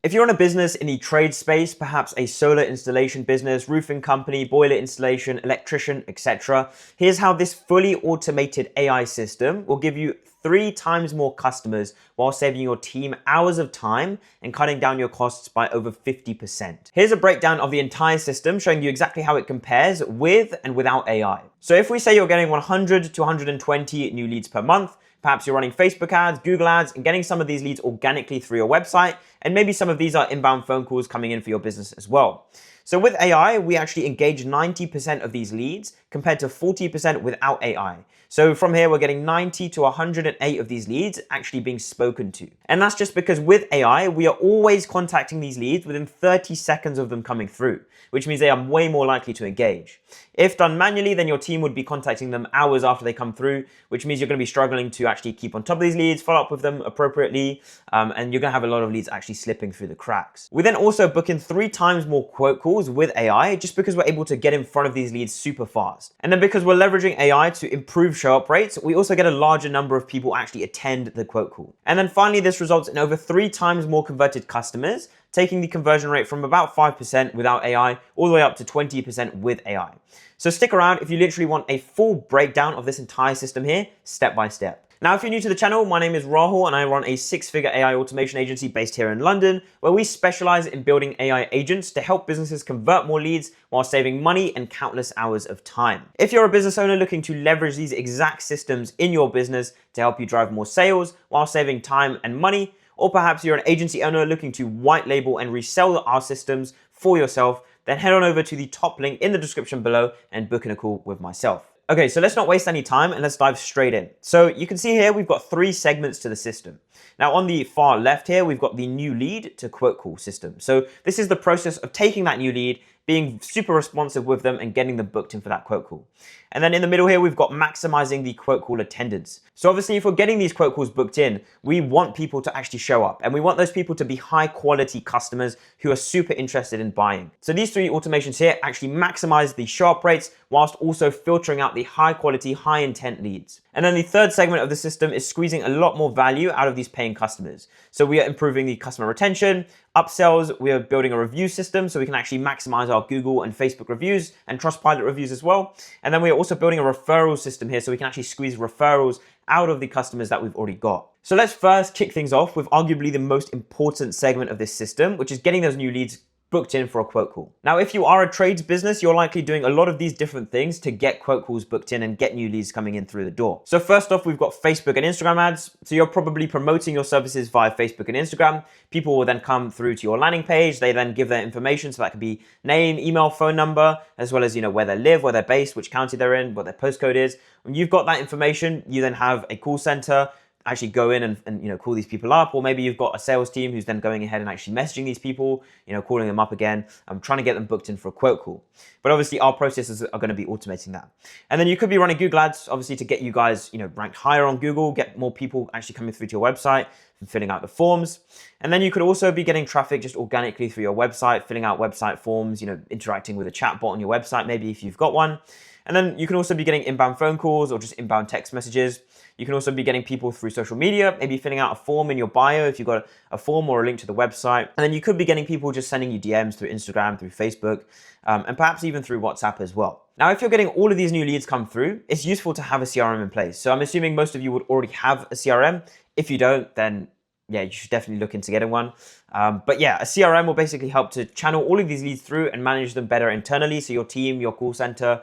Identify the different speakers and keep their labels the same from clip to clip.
Speaker 1: If you're in a business in the trade space, perhaps a solar installation business, roofing company, boiler installation, electrician, etc., here's how this fully automated AI system will give you 3 times more customers while saving your team hours of time and cutting down your costs by over 50%. Here's a breakdown of the entire system showing you exactly how it compares with and without AI. So if we say you're getting 100 to 120 new leads per month, perhaps you're running Facebook ads, Google ads, and getting some of these leads organically through your website, and maybe some of these are inbound phone calls coming in for your business as well. So with AI, we actually engage 90% of these leads compared to 40% without AI. So from here, we're getting 90 to 108 of these leads actually being spoken to. And that's just because with AI, we are always contacting these leads within 30 seconds of them coming through, which means they are way more likely to engage. If done manually, then your team would be contacting them hours after they come through, which means you're going to be struggling to actually keep on top of these leads, follow up with them appropriately, and you're going to have a lot of leads actually slipping through the cracks. We then also book in 3 times more quote calls with AI just because we're able to get in front of these leads super fast. And then because we're leveraging AI to improve show up rates, we also get a larger number of people actually attend the quote call. And then finally, this results in over 3 times more converted customers, taking the conversion rate from about 5% without AI all the way up to 20% with AI. So stick around if you literally want a full breakdown of this entire system here, step by step. Now, if you're new to the channel, my name is Rahul and I run a 6-figure AI automation agency based here in London, where we specialize in building AI agents to help businesses convert more leads while saving money and countless hours of time. If you're a business owner looking to leverage these exact systems in your business to help you drive more sales while saving time and money, or perhaps you're an agency owner looking to white label and resell our systems for yourself, then head on over to the top link in the description below and book in a call with myself. Okay, so let's not waste any time and let's dive straight in. So you can see here, we've got 3 segments to the system. Now on the far left here, we've got the new lead to quote call system. So this is the process of taking that new lead, being super responsive with them and getting them booked in for that quote call. And then in the middle here, we've got maximizing the quote call attendance. So obviously if we're getting these quote calls booked in, we want people to actually show up and we want those people to be high quality customers who are super interested in buying. So these 3 automations here actually maximize the show up rates whilst also filtering out the high quality, high intent leads. And then the third segment of the system is squeezing a lot more value out of these paying customers. So we are improving the customer retention, upsells, we are building a review system so we can actually maximize our Google and Facebook reviews and Trustpilot reviews as well. And then we are also building a referral system here so we can actually squeeze referrals out of the customers that we've already got. So let's first kick things off with arguably the most important segment of this system, which is getting those new leads booked in for a quote call. Now, if you are a trades business, you're likely doing a lot of these different things to get quote calls booked in and get new leads coming in through the door. So first off, we've got Facebook and Instagram ads. So you're probably promoting your services via Facebook and Instagram. People will then come through to your landing page. They then give their information. So that could be name, email, phone number, as well as, where they live, where they're based, which county they're in, what their postcode is. When you've got that information, you then have a call center actually go in and call these people up, or maybe you've got a sales team who's then going ahead and actually messaging these people, calling them up again, trying to get them booked in for a quote call. But obviously our processes are going to be automating that. And then you could be running Google ads, obviously to get you guys, ranked higher on Google, get more people actually coming through to your website and filling out the forms. And then you could also be getting traffic just organically through your website, filling out website forms, interacting with a chat bot on your website, maybe if you've got one. And then you can also be getting inbound phone calls or just inbound text messages. You can also be getting people through social media, maybe filling out a form in your bio if you've got a form or a link to the website. And then you could be getting people just sending you DMs through Instagram, through Facebook, and perhaps even through WhatsApp as well. Now, if you're getting all of these new leads come through, it's useful to have a CRM in place. So I'm assuming most of you would already have a CRM. If you don't, then yeah, you should definitely look into getting one. But yeah, a CRM will basically help to channel all of these leads through and manage them better internally. So your team, your call center,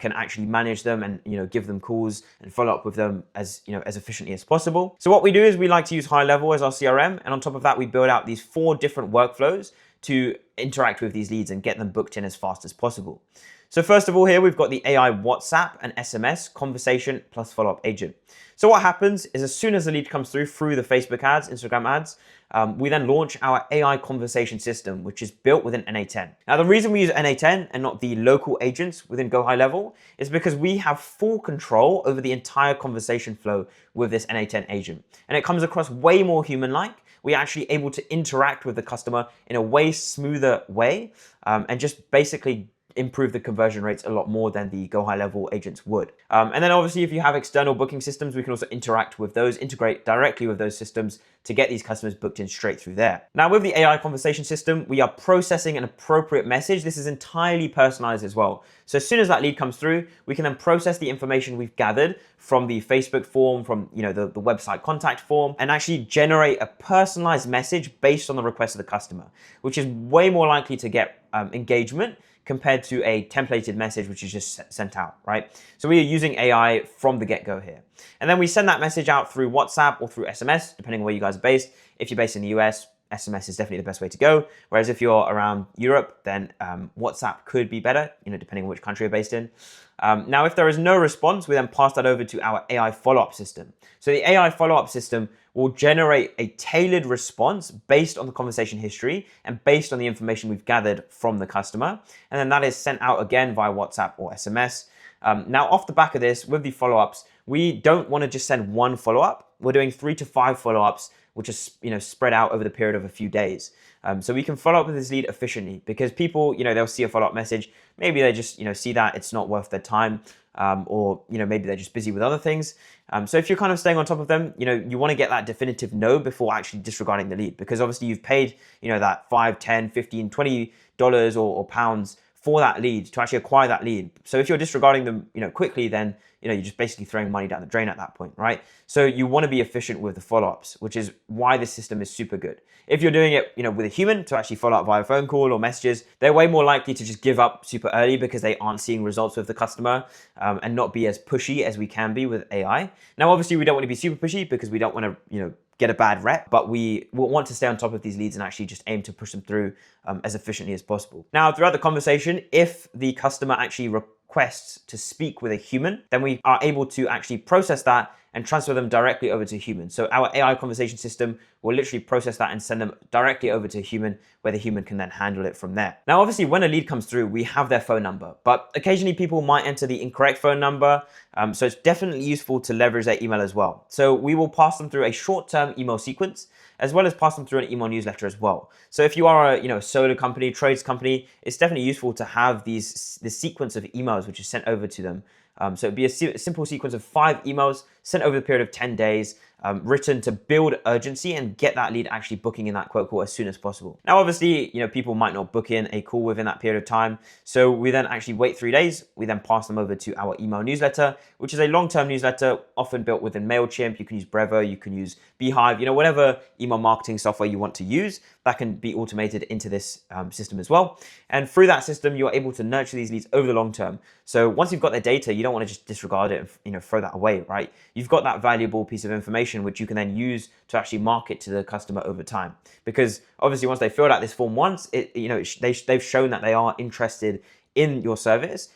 Speaker 1: can actually manage them and give them calls and follow up with them as as efficiently as possible. So what we do is we like to use High Level as our CRM, and on top of that we build out these 4 different workflows to interact with these leads and get them booked in as fast as possible. So first of all here we've got the AI WhatsApp and SMS conversation plus follow-up agent. So what happens is as soon as the lead comes through the Facebook ads, Instagram ads, we then launch our AI conversation system, which is built within NA10. Now, the reason we use NA10 and not the local agents within Go High Level is because we have full control over the entire conversation flow with this NA10 agent. And it comes across way more human-like. We're actually able to interact with the customer in a way smoother way and just basically improve the conversion rates a lot more than the go high level agents would. And then obviously if you have external booking systems, we can also interact with those, integrate directly with those systems to get these customers booked in straight through there. Now with the AI conversation system, we are processing an appropriate message. This is entirely personalized as well. So as soon as that lead comes through, we can then process the information we've gathered from the Facebook form, from the website contact form, and actually generate a personalized message based on the request of the customer, which is way more likely to get engagement compared to a templated message which is just sent out, right? So we are using AI from the get-go here. And then we send that message out through WhatsApp or through SMS, depending on where you guys are based. If you're based in the US, SMS is definitely the best way to go. Whereas if you're around Europe, then WhatsApp could be better, depending on which country you're based in. Now, if there is no response, we then pass that over to our AI follow-up system. So the AI follow-up system will generate a tailored response based on the conversation history and based on the information we've gathered from the customer. And then that is sent out again via WhatsApp or SMS. Now, off the back of this, with the follow-ups, we don't want to just send one follow-up. We're doing 3 to 5 follow-ups, which is spread out over the period of a few days. So we can follow up with this lead efficiently because people, they'll see a follow-up message. Maybe they just, see that it's not worth their time, or, maybe they're just busy with other things. So if you're kind of staying on top of them, you want to get that definitive no before actually disregarding the lead, because obviously you've paid, that $5, $10, $15, $20 or pounds for that lead to actually acquire that lead. So if you're disregarding them, quickly, then you're just basically throwing money down the drain at that point, right? So you want to be efficient with the follow-ups, which is why this system is super good. If you're doing it, with a human to actually follow up via phone call or messages, they're way more likely to just give up super early because they aren't seeing results with the customer, and not be as pushy as we can be with AI. Now, obviously, we don't want to be super pushy because we don't want to, get a bad rep, but we will want to stay on top of these leads and actually just aim to push them through as efficiently as possible. Now, throughout the conversation, if the customer actually requests to speak with a human, then we are able to actually process that and transfer them directly over to a human. So our AI conversation system will literally process that and send them directly over to a human, where the human can then handle it from there. Now, obviously, when a lead comes through, we have their phone number, but occasionally people might enter the incorrect phone number. So it's definitely useful to leverage their email as well. So we will pass them through a short-term email sequence, as well as pass them through an email newsletter as well. So if you are a solo company, trades company, it's definitely useful to have this sequence of emails which is sent over to them. So it'd be a simple sequence of 5 emails sent over the period of 10 days, written to build urgency and get that lead actually booking in that quote call as soon as possible. Now, obviously, people might not book in a call within that period of time. So we then actually wait 3 days. We then pass them over to our email newsletter, which is a long-term newsletter, often built within MailChimp. You can use Brevo, you can use Beehive, whatever email marketing software you want to use, that can be automated into this system as well. And through that system, you're able to nurture these leads over the long term. So once you've got their data, you don't want to just disregard it and throw that away, right? You've got that valuable piece of information which you can then use to actually market to the customer over time. Because obviously, once they filled out this form once, they've shown that they are interested in your service.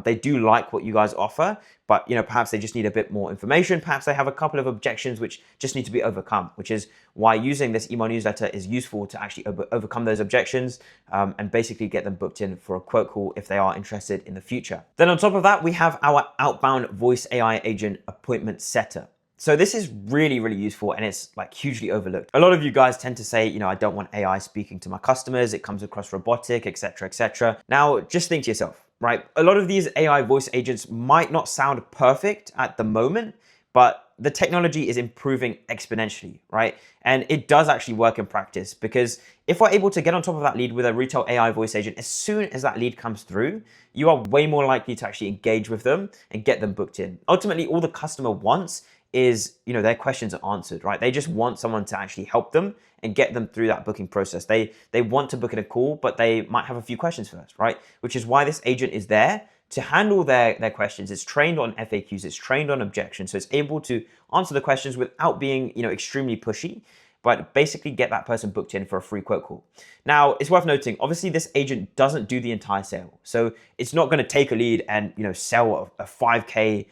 Speaker 1: They do like what you guys offer, but perhaps they just need a bit more information. Perhaps they have a couple of objections which just need to be overcome, which is why using this email newsletter is useful to actually overcome those objections, and basically get them booked in for a quote call if they are interested in the future. Then on top of that, we have our outbound voice AI agent appointment setter. So this is really, really useful, and it's hugely overlooked. A lot of you guys tend to say, I don't want AI speaking to my customers. It comes across robotic, etc., etc. Now, just think to yourself, right? A lot of these AI voice agents might not sound perfect at the moment, but the technology is improving exponentially, right? And it does actually work in practice, because if we're able to get on top of that lead with a retail AI voice agent, as soon as that lead comes through, you are way more likely to actually engage with them and get them booked in. Ultimately, all the customer wants is, their questions are answered, right? They just want someone to actually help them and get them through that booking process. They want to book in a call, but they might have a few questions first, right? Which is why this agent is there to handle their questions. It's trained on FAQs, it's trained on objections, so it's able to answer the questions without being, extremely pushy, but basically get that person booked in for a free quote call. Now, it's worth noting, obviously this agent doesn't do the entire sale. So it's not gonna take a lead and, sell a 5K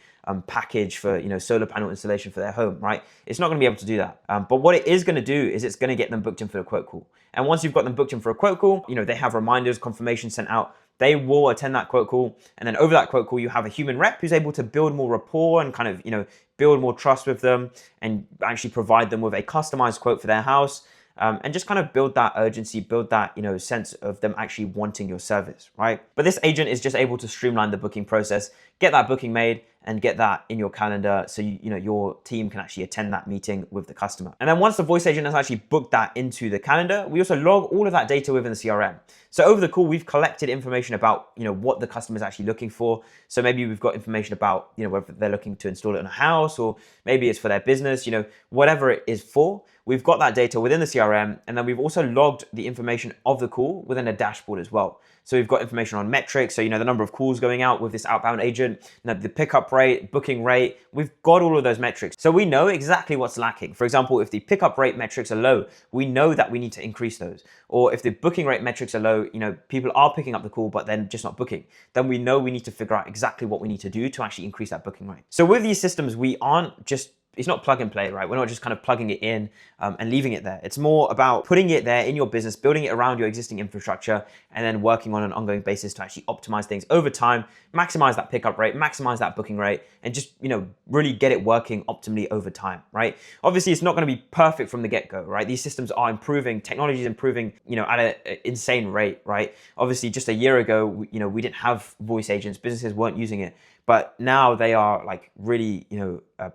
Speaker 1: package for, solar panel installation for their home, right? It's not gonna be able to do that. But what it is gonna do is it's gonna get them booked in for a quote call. And once you've got them booked in for a quote call, they have reminders, confirmation sent out. They will attend that quote call. And then over that quote call, you have a human rep who's able to build more rapport and kind of, build more trust with them and actually provide them with a customized quote for their house. and just kind of build that urgency, build that, sense of them actually wanting your service, right? But this agent is just able to streamline the booking process, get that booking made, and get that in your calendar so your team can actually attend that meeting with the customer. And then once the voice agent has actually booked that into the calendar, we also log all of that data within the CRM. So over the call, we've collected information about what the customer is actually looking for. So maybe we've got information about whether they're looking to install it in a house, or maybe it's for their business, whatever it is for. We've got that data within the CRM, and then we've also logged the information of the call within a dashboard as well. So we've got information on metrics, so the number of calls going out with this outbound agent, the pickup rate, booking rate. We've got all of those metrics. So we know exactly what's lacking. For example, if the pickup rate metrics are low, we know that we need to increase those. Or if the booking rate metrics are low, people are picking up the call, but then just not booking, then we know we need to figure out exactly what we need to do to actually increase that booking rate. So with these systems, we aren't just it's not plug and play, right? We're not just kind of plugging it in and leaving it there. It's more about putting it there in your business, building it around your existing infrastructure, and then working on an ongoing basis to actually optimize things over time, maximize that pickup rate, maximize that booking rate, and just, really get it working optimally over time, right? Obviously, it's not going to be perfect from the get-go, right? These systems are improving, technology is improving, at an insane rate, right? Obviously, just a year ago, we didn't have voice agents, businesses weren't using it. But now they are like really,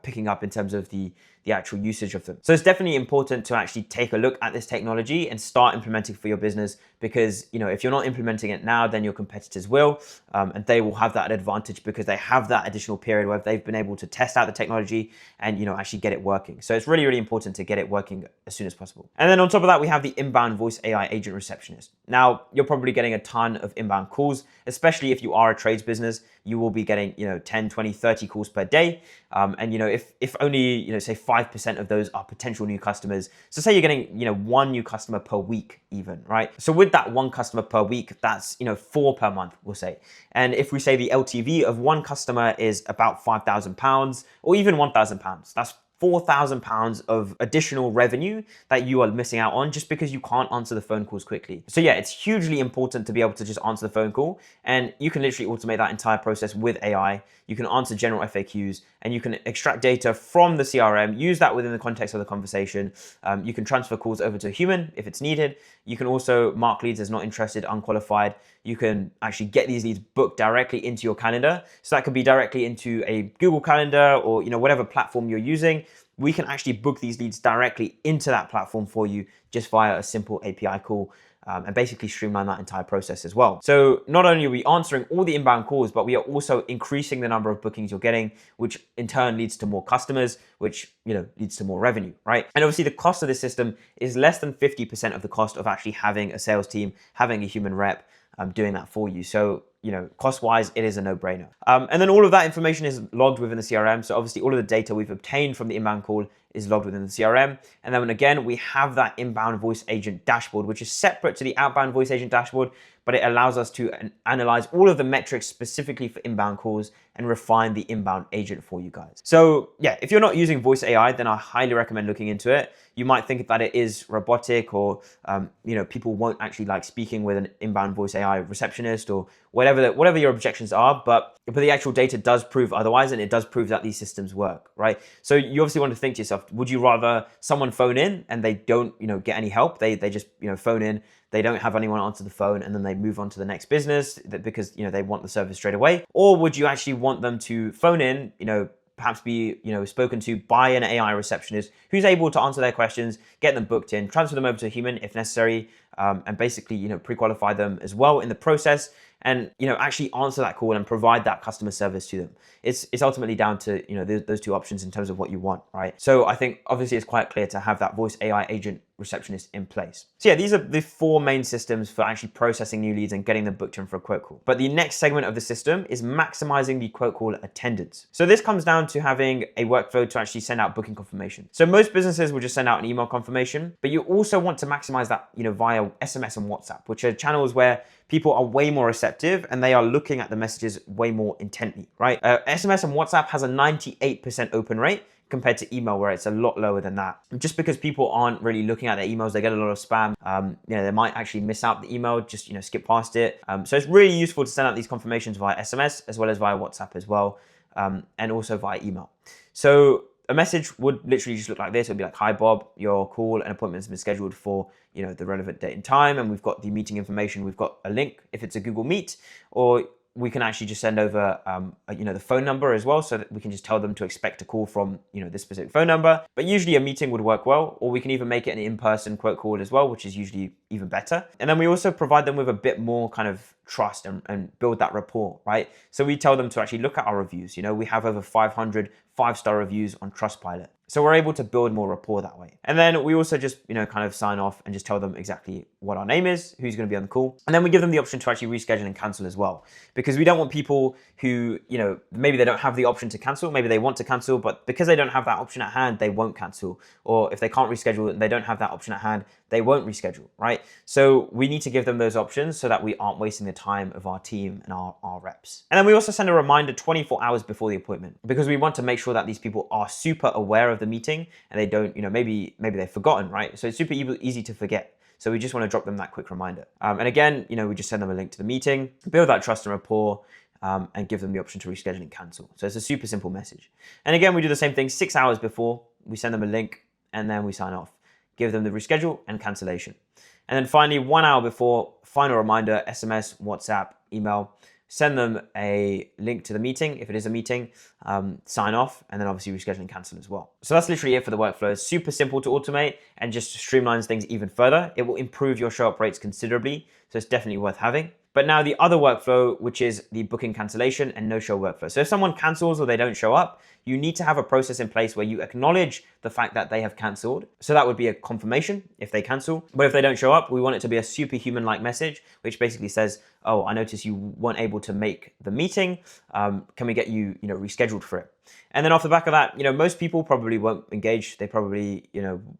Speaker 1: picking up in terms of the actual usage of them. So it's definitely important to actually take a look at this technology and start implementing for your business, because, if you're not implementing it now, then your competitors will, and they will have that advantage because they have that additional period where they've been able to test out the technology and, actually get it working. So it's really, really important to get it working as soon as possible. And then on top of that, we have the inbound voice AI agent receptionist. Now, you're probably getting a ton of inbound calls, especially if you are a trades business. You will be getting, 10, 20, 30 calls per day. And, if only, say 5% of those are potential new customers. So say you're getting, one new customer per week even, right? So with that one customer per week, that's, 4 per month, we'll say. And if we say the LTV of one customer is about £5,000 or even £1,000, that's £4,000 of additional revenue that you are missing out on just because you can't answer the phone calls quickly. So yeah, it's hugely important to be able to just answer the phone call, and you can literally automate that entire process with AI. You can answer general FAQs, and you can extract data from the CRM, use that within the context of the conversation. You can transfer calls over to a human if it's needed. You can also mark leads as not interested, unqualified. You can actually get these leads booked directly into your calendar. So that could be directly into a Google Calendar or whatever platform you're using. We can actually book these leads directly into that platform for you just via a simple API call. And basically streamline that entire process as well. So not only are we answering all the inbound calls, but we are also increasing the number of bookings you're getting, which in turn leads to more customers, which leads to more revenue, right? And obviously the cost of this system is less than 50% of the cost of actually having a sales team, having a human rep doing that for you. So cost-wise, it is a no-brainer. And then all of that information is logged within the CRM. So obviously all of the data we've obtained from the inbound call is logged within the CRM. And then again, we have that inbound voice agent dashboard, which is separate to the outbound voice agent dashboard, but it allows us to analyze all of the metrics specifically for inbound calls and refine the inbound agent for you guys. So yeah, if you're not using voice AI, then I highly recommend looking into it. You might think that it is robotic, or people won't actually like speaking with an inbound voice AI receptionist, or whatever your objections are, but the actual data does prove otherwise, and it does prove that these systems work, right? So you obviously want to think to yourself, would you rather someone phone in and they don't get any help, they just phone in, they don't have anyone answer the phone, and then they move on to the next business because they want the service straight away? Or would you actually want them to phone in, perhaps be spoken to by an AI receptionist who's able to answer their questions, get them booked in, transfer them over to a human if necessary, and basically pre-qualify them as well in the process, and actually answer that call and provide that customer service to them. It's ultimately down to those two options in terms of what you want, right? So I think obviously it's quite clear to have that voice AI agent receptionist in place. So yeah, these are the 4 main systems for actually processing new leads and getting them booked in for a quote call. But the next segment of the system is maximizing the quote call attendance. So this comes down to having a workflow to actually send out booking confirmation. So most businesses will just send out an email confirmation, but you also want to maximize that via SMS and WhatsApp, which are channels where people are way more receptive and they are looking at the messages way more intently, right? SMS and WhatsApp has a 98% open rate compared to email, where it's a lot lower than that. Just because people aren't really looking at their emails, they get a lot of spam. They might actually miss out the email, just skip past it. So it's really useful to send out these confirmations via SMS as well as via WhatsApp as well, and also via email. So a message would literally just look like this. It would be like, hi Bob, your call and appointment has been scheduled for, the relevant date and time, and we've got the meeting information. We've got a link if it's a Google Meet, or we can actually just send over, the phone number as well, so that we can just tell them to expect a call from, this specific phone number. But usually a meeting would work well, or we can even make it an in-person quote call as well, which is usually even better. And then we also provide them with a bit more kind of trust and build that rapport, right? So we tell them to actually look at our reviews. We have over 500 5-star reviews on Trustpilot. So we're able to build more rapport that way. And then we also just, kind of sign off and just tell them exactly what our name is, who's going to be on the call. And then we give them the option to actually reschedule and cancel as well. Because we don't want people who, maybe they don't have the option to cancel, maybe they want to cancel, but because they don't have that option at hand, they won't cancel. Or if they can't reschedule and they don't have that option at hand, they won't reschedule, right? So we need to give them those options so that we aren't wasting the time of our team and our reps. And then we also send a reminder 24 hours before the appointment, because we want to make sure that these people are super aware of the meeting and they don't, maybe they've forgotten, right? So it's super easy to forget. So we just want to drop them that quick reminder. And again, we just send them a link to the meeting, build that trust and rapport, and give them the option to reschedule and cancel. So it's a super simple message. And again, we do the same thing 6 hours before. We send them a link and then we sign off. Give them the reschedule and cancellation. And then finally, 1 hour before, final reminder, SMS, WhatsApp, email, send them a link to the meeting. If it is a meeting, sign off, and then obviously reschedule and cancel as well. So that's literally it for the workflow. It's super simple to automate and just streamlines things even further. It will improve your show up rates considerably. So it's definitely worth having. But now the other workflow, which is the booking cancellation and no-show workflow. So if someone cancels or they don't show up, you need to have a process in place where you acknowledge the fact that they have canceled. So that would be a confirmation if they cancel. But if they don't show up, we want it to be a superhuman-like message, which basically says, oh, I noticed you weren't able to make the meeting. Can we get you, rescheduled for it? And then off the back of that, most people probably won't engage. They probably,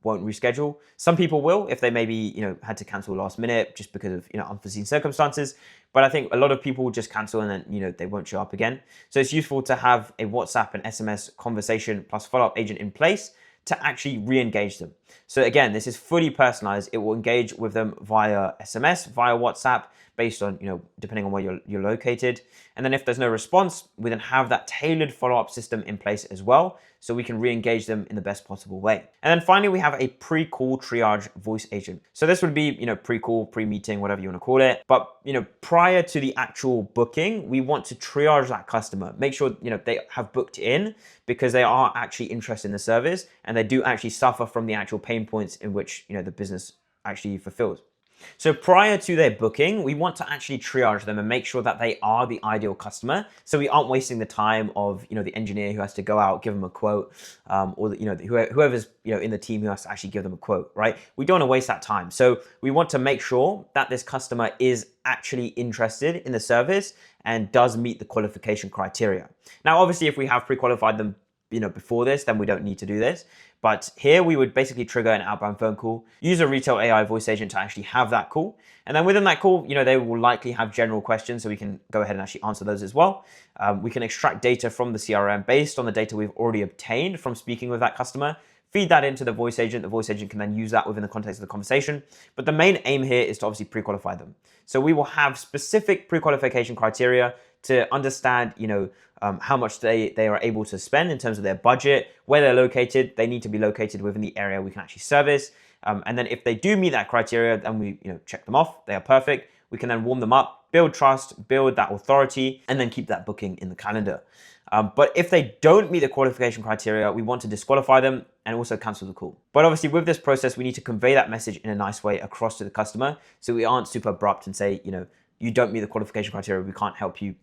Speaker 1: won't reschedule. Some people will if they maybe, had to cancel last minute just because of, unforeseen circumstances. But I think a lot of people will just cancel and then, they won't show up again. So it's useful to have a WhatsApp and SMS conversation plus follow-up agent in place to actually re-engage them. So again, this is fully personalized. It will engage with them via SMS, via WhatsApp, based on, depending on where you're located. And then if there's no response, we then have that tailored follow-up system in place as well, so we can re-engage them in the best possible way. And then finally, we have a pre-call triage voice agent. So this would be, pre-call, pre-meeting, whatever you want to call it. But, prior to the actual booking, we want to triage that customer, make sure, they have booked in because they are actually interested in the service and they do actually suffer from the actual pain points in which, the business actually fulfills. So prior to their booking, we want to actually triage them and make sure that they are the ideal customer. So we aren't wasting the time of, the engineer who has to go out, give them a quote, or, whoever's, in the team who has to actually give them a quote, right? We don't want to waste that time. So we want to make sure that this customer is actually interested in the service and does meet the qualification criteria. Now, obviously, if we have pre-qualified them, before this, then we don't need to do this. But here we would basically trigger an outbound phone call, use a retail AI voice agent to actually have that call. And then within that call, they will likely have general questions, so we can go ahead and actually answer those as well. We can extract data from the CRM based on the data we've already obtained from speaking with that customer, feed that into the voice agent. The voice agent can then use that within the context of the conversation. But the main aim here is to obviously pre-qualify them. So we will have specific pre-qualification criteria to understand, how much they are able to spend in terms of their budget, where they're located. They need to be located within the area we can actually service. And then if they do meet that criteria, then we check them off. They are perfect. We can then warm them up, build trust, build that authority, and then keep that booking in the calendar. But if they don't meet the qualification criteria, we want to disqualify them and also cancel the call. But obviously with this process, we need to convey that message in a nice way across to the customer. So we aren't super abrupt and say, you don't meet the qualification criteria, we can't help you,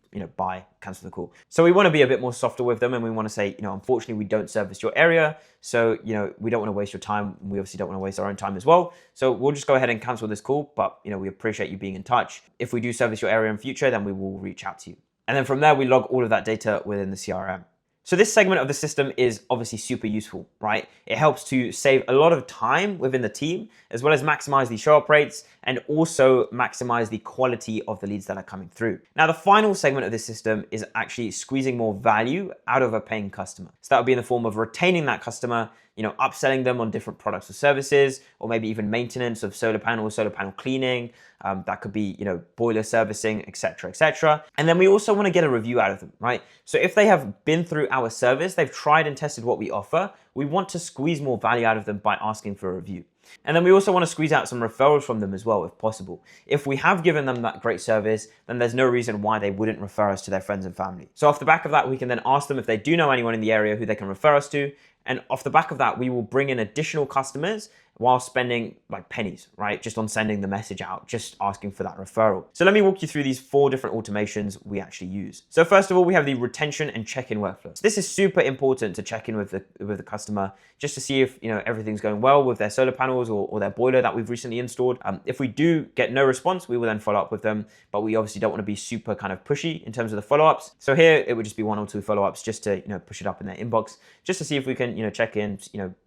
Speaker 1: cancel the call. So we want to be a bit more softer with them and we want to say, unfortunately, we don't service your area. So, we don't want to waste your time. We obviously don't want to waste our own time as well. So we'll just go ahead and cancel this call, but, we appreciate you being in touch. If we do service your area in future, then we will reach out to you. And then from there, we log all of that data within the CRM. So this segment of the system is obviously super useful, right? It helps to save a lot of time within the team, as well as maximize the show up rates and also maximize the quality of the leads that are coming through. Now, the final segment of this system is actually squeezing more value out of a paying customer. So that would be in the form of retaining that customer, upselling them on different products or services, or maybe even maintenance of solar panels, solar panel cleaning. That could be, boiler servicing, etc., etc. And then we also want to get a review out of them, right? So if they have been through our service, they've tried and tested what we offer, we want to squeeze more value out of them by asking for a review. And then we also want to squeeze out some referrals from them as well, if possible. If we have given them that great service, then there's no reason why they wouldn't refer us to their friends and family. So off the back of that, we can then ask them if they do know anyone in the area who they can refer us to. And off the back of that, we will bring in additional customers while spending like pennies, right? Just on sending the message out, just asking for that referral. So let me walk you through these 4 different automations we actually use. So first of all, we have the retention and check-in workflows. This is super important to check in with the customer, just to see if everything's going well with their solar panels or their boiler that we've recently installed. If we do get no response, we will then follow up with them, but we obviously don't want to be super kind of pushy in terms of the follow-ups. So here it would just be 1 or 2 follow-ups just to push it up in their inbox, just to see if we can check in,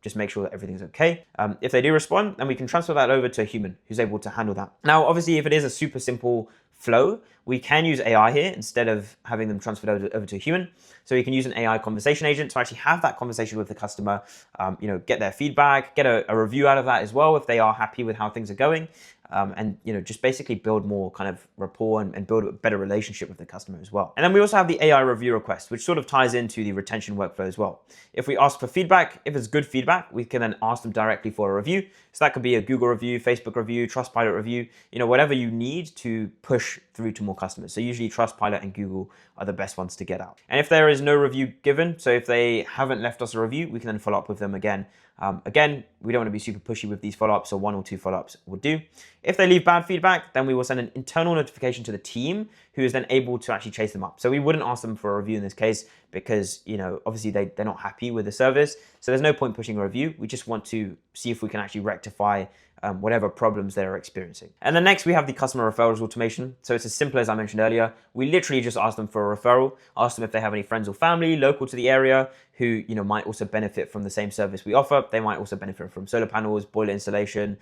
Speaker 1: just make sure that everything's okay. If they do respond, then we can transfer that over to a human who's able to handle that. Now, obviously, if it is a super simple flow, we can use AI here instead of having them transferred over to a human. So you can use an AI conversation agent to actually have that conversation with the customer, get their feedback, get a review out of that as well if they are happy with how things are going. And just basically build more kind of rapport and build a better relationship with the customer as well. And then we also have the AI review request, which sort of ties into the retention workflow as well. If we ask for feedback, if it's good feedback, we can then ask them directly for a review. So that could be a Google review, Facebook review, Trustpilot review, whatever you need to push through to more customers. So usually Trustpilot and Google are the best ones to get out. And if there is no review given, so if they haven't left us a review, we can then follow up with them again. Again, we don't want to be super pushy with these follow-ups, so 1 or 2 follow-ups would do. If they leave bad feedback, then we will send an internal notification to the team who is then able to actually chase them up. So we wouldn't ask them for a review in this case because, obviously they're not happy with the service. So there's no point pushing a review. We just want to see if we can actually rectify whatever problems they're experiencing. And then next we have the customer referrals automation. So it's as simple as I mentioned earlier. We literally just ask them for a referral, ask them if they have any friends or family local to the area who might also benefit from the same service we offer. They might also benefit from solar panels, boiler installation,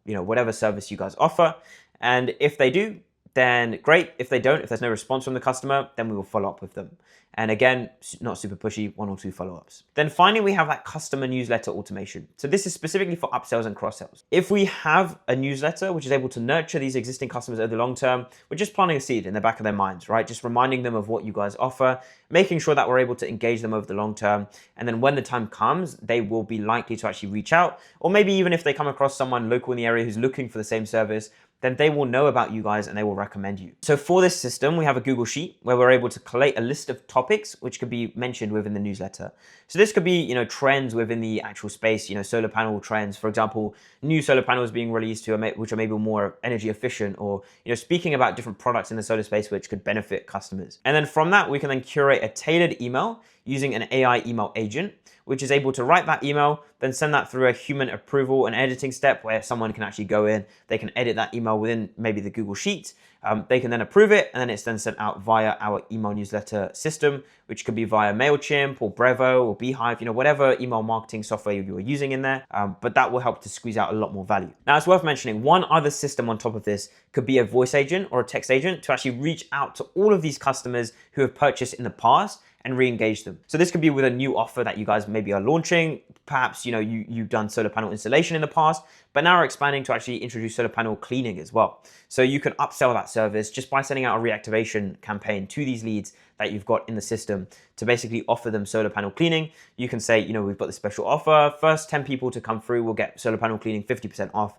Speaker 1: whatever service you guys offer. And if they do, then great. If they don't, if there's no response from the customer, then we will follow up with them. And again, not super pushy, 1 or 2 follow-ups. Then finally, we have that customer newsletter automation. So this is specifically for upsells and cross-sells. If we have a newsletter which is able to nurture these existing customers over the long term, we're just planting a seed in the back of their minds, right? Just reminding them of what you guys offer, making sure that we're able to engage them over the long term. And then when the time comes, they will be likely to actually reach out. Or maybe even if they come across someone local in the area who's looking for the same service, then they will know about you guys and they will recommend you. So for this system, we have a Google Sheet where we're able to collate a list of topics which could be mentioned within the newsletter. So this could be, trends within the actual space, solar panel trends, for example, new solar panels being released which are maybe more energy efficient, or, speaking about different products in the solar space which could benefit customers. And then from that, we can then curate a tailored email using an AI email agent, which is able to write that email, then send that through a human approval and editing step where someone can actually go in, they can edit that email within maybe the Google Sheet, they can then approve it, and then it's then sent out via our email newsletter system, which could be via MailChimp or Brevo or Beehive, whatever email marketing software you are using in there, but that will help to squeeze out a lot more value. Now, it's worth mentioning one other system on top of this could be a voice agent or a text agent to actually reach out to all of these customers who have purchased in the past and re-engage them. So this could be with a new offer that you guys maybe are launching. Perhaps, you've done solar panel installation in the past, but now are expanding to actually introduce solar panel cleaning as well. So you can upsell that service just by sending out a reactivation campaign to these leads that you've got in the system to basically offer them solar panel cleaning. You can say, we've got this special offer. First 10 people to come through will get solar panel cleaning 50% off.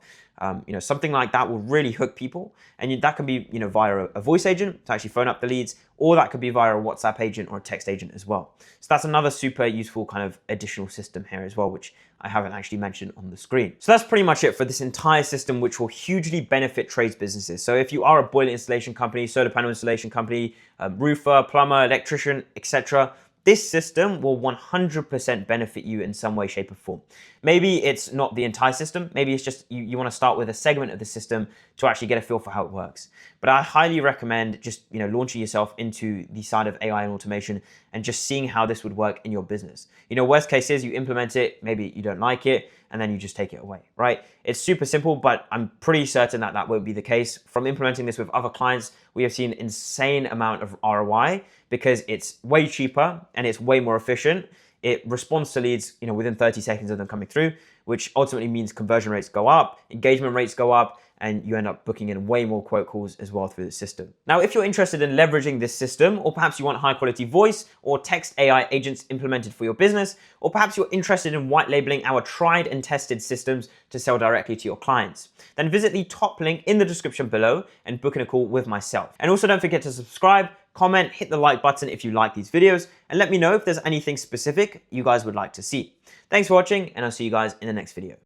Speaker 1: Something like that will really hook people. And that can be, via a voice agent to actually phone up the leads, or that could be via a WhatsApp agent or a text agent as well. So that's another super useful kind of additional system here as well, which I haven't actually mentioned on the screen. So that's pretty much it for this entire system, which will hugely benefit trades businesses. So if you are a boiler installation company, solar panel installation company, roofer, plumber, electrician, etc., this system will 100% benefit you in some way, shape, or form. Maybe it's not the entire system. Maybe it's just you want to start with a segment of the system to actually get a feel for how it works. But I highly recommend just launching yourself into the side of AI and automation and just seeing how this would work in your business. Worst case is you implement it, maybe you don't like it, and then you just take it away, right? It's super simple, but I'm pretty certain that that won't be the case. From implementing this with other clients, we have seen insane amount of ROI because it's way cheaper and it's way more efficient. it responds to leads, within 30 seconds of them coming through, which ultimately means conversion rates go up, engagement rates go up, and you end up booking in way more quote calls as well through the system. Now, if you're interested in leveraging this system, or perhaps you want high quality voice or text AI agents implemented for your business, or perhaps you're interested in white labeling our tried and tested systems to sell directly to your clients, then visit the top link in the description below and book in a call with myself. And also don't forget to subscribe, comment, hit the like button if you like these videos, and let me know if there's anything specific you guys would like to see. Thanks for watching, and I'll see you guys in the next video.